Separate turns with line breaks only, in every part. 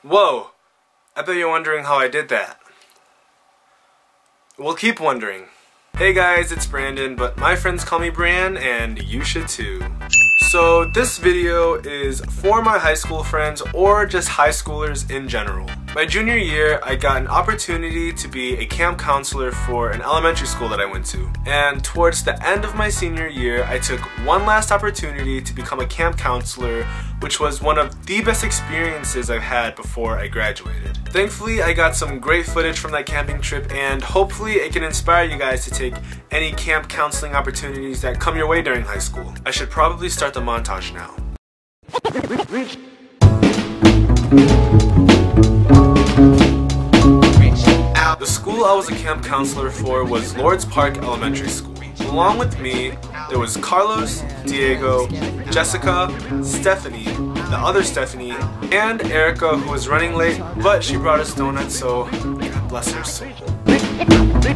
Whoa! I bet you're wondering how I did that. Well, keep wondering. Hey guys, it's Brandon, but my friends call me Bran, and you should too. So this video is for my high school friends or just high schoolers in general. My junior year, I got an opportunity to be a camp counselor for an elementary school that I went to. And towards the end of my senior year, I took one last opportunity to become a camp counselor, which was one of the best experiences I've had before I graduated. Thankfully, I got some great footage from that camping trip, and hopefully it can inspire you guys to take any camp counseling opportunities that come your way during high school. I should probably start the montage now. The school I was a camp counselor for was Lords Park Elementary School. Along with me, there was Carlos, Diego, Jessica, Stephanie, the other Stephanie, and Erica, who was running late, but she brought us donuts, so God bless her soul.
I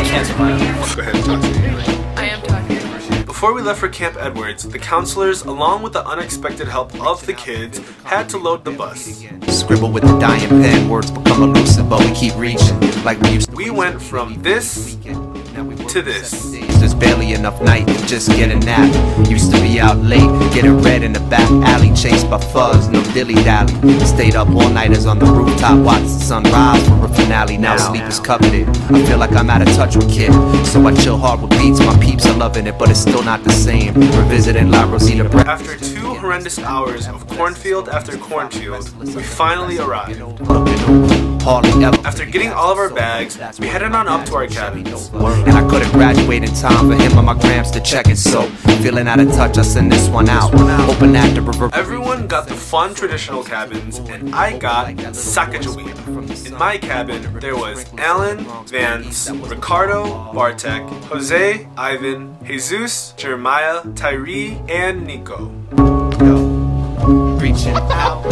can't smile.
Go ahead and talk to me.
I am talking.
Before we left for Camp Edwards, the counselors, along with the unexpected help of the kids, had to load the bus.
Scribble with the dying pen, words become elusive, but we keep reaching like we used to.
We went from this to this.
There's barely enough night to just get a nap. Used to be out late, getting red in the back alley, chased by thugs, no dilly-dally. Stayed up all-nighters on the rooftop, watched the sunrise for a finale. Now sleep is coveted. I feel like I'm out of touch with kid, so I chill hard with beats. My peeps are loving it, but it's still not the same. Revisiting La Rosita.
After 2 horrendous hours of cornfield after cornfield, we finally arrived. After getting all of our bags, we headed on up to our cabins.
And I couldn't graduate in time for him and my grams to check it, so feeling out of touch, I send this one out. Hoping that the reverse.
Everyone got the fun traditional cabins, and I got Sacagawea. In my cabin, there was Alan, Vance, Ricardo, Bartek, Jose, Ivan, Jesus, Jeremiah, Tyree, and Nico.
Reaching out,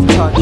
touch.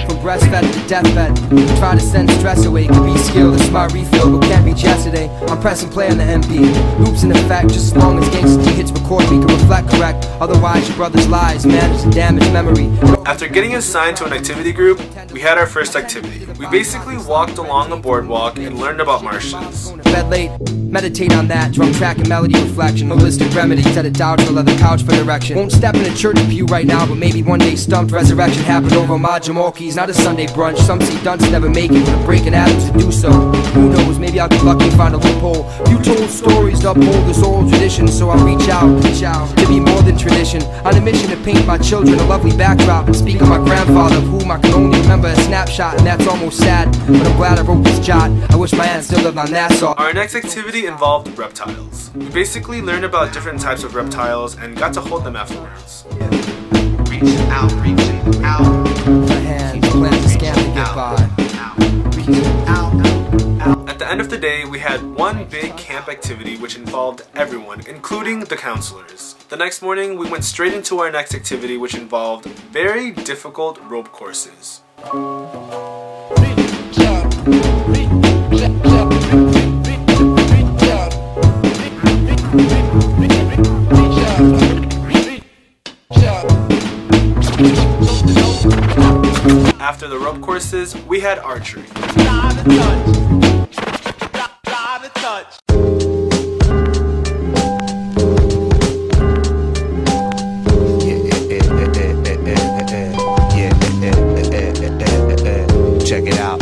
From breastfed to deathbed, try to send stress away. Could be skill, it's my refill, but can't reach yesterday. I'm pressing play on the MP. Loops in effect, just as long as Gangsta T hits record, we can reflect correct. Otherwise, your brother's lies manage to damage memory.
After getting assigned to an activity group, we had our first activity. We basically walked along a boardwalk and learned about marshes.
Bed late, meditate on that. Drum track and melody reflection. Holistic remedies at a doubt to leather couch for direction. Won't step in a church pew right now, but maybe one day stumped. Resurrection happened over my Jamal Keys, not a Sunday brunch. Some see dunce never make it, but a breaking atoms to do so. Who knows, maybe I'll get lucky and find a loophole. Few told stories to uphold this old tradition, so I'll reach out to be more than tradition. On a mission to paint my children a lovely backdrop and speak of my grandfather, of whom I can only remember a snapshot, and that's almost sad. But I'm glad I wrote this jot. I wish my aunt still lived on Nassau.
Our next activity involved reptiles. We basically learned about different types of reptiles and got to hold them afterwards.
Reaching out.
My hands plan to scam to get by.
At the end of the day, we had one big camp activity which involved everyone, including the counselors. The next morning, we went straight into our next activity, which involved very difficult rope courses. After the rope courses, we had archery.
Check it out.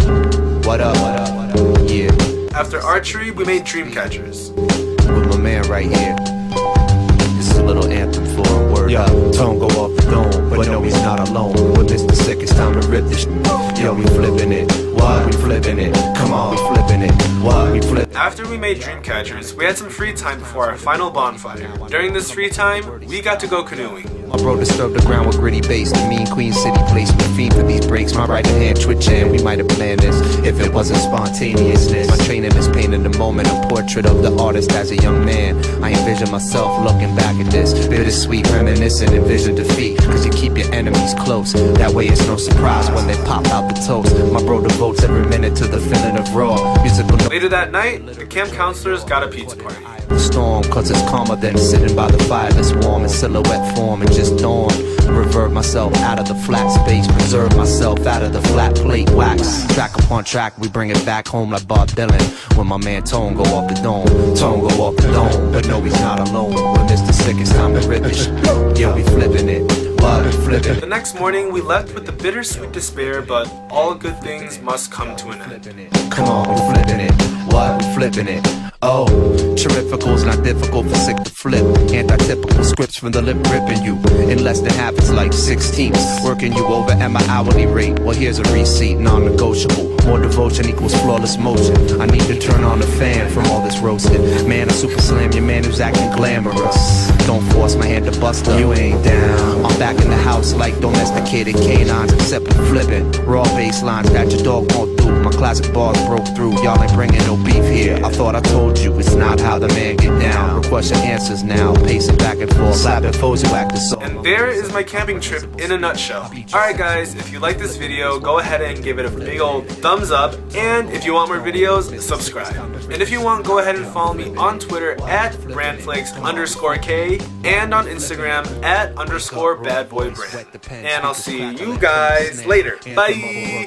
What up? Yeah.
After archery, we made dream catchers.
With my man right here. This is a little anthem for a word.
Yo, tone go off the dome, but no, he's not alone. When it's the sickest time to rip this. Yo, we flipping it. Why we flipping it? Come on, we flipping it. Why we flipping it?
After we made dream catchers, we had some free time before our final bonfire. During this free time, we got to go canoeing.
My bro disturbed the ground with gritty bass. The mean Queen City place with fiend for these breaks. My right hand twitching, we might have planned this if it wasn't spontaneousness. My training is painting the moment, a portrait of the artist as a young man. I envision myself looking back at this, bittersweet, reminiscent, envision defeat. Cause you keep your enemies close, that way it's no surprise when they pop out the toast. My bro devotes every minute to the feeling of raw musical.
Later that night, the camp counselors got a pizza party.
Storm, cause it's calmer than sitting by the fire that's warm in silhouette form and just dawn. Revert myself out of the flat space, preserve myself out of the flat plate wax. Track upon track, we bring it back home like Bob Dylan. When my man Tone go off the dome, Tone go off the dome. But no, he's not alone. When it's the sickest time to rip it, yeah, we flipping it.
The next morning, we left with the bittersweet despair, but all good things must come to an end.
Come on, we're flipping it. What? We're flipping it. Oh, terrifical's not difficult for sick to flip. Anti-typical scripts from the lip ripping you. In less than half, it's like 16ths. Working you over at my hourly rate. Well, here's a receipt, non-negotiable. More devotion equals flawless motion. I need to turn on the fan from all this roasting. Man, I super slam your man who's acting glamorous. Don't force my hand to bust up. You ain't down. I'm back in the house like domesticated canines, except for flipping. Raw bass lines that your dog won't do. My classic bars broke through. Y'all ain't bringing no beef here. I thought I told you it's not how the man get down. Request your answers now. Pacing back and forth, slapping foes who act the so.
And there is my camping trip in a nutshell. Alright guys, if you like this video, go ahead and give it a big old thumbs up. And if you want more videos, subscribe. And if you want, go ahead and follow me on Twitter at brandflakes_K and on Instagram at _badboybrand. And I'll see you guys later. Bye!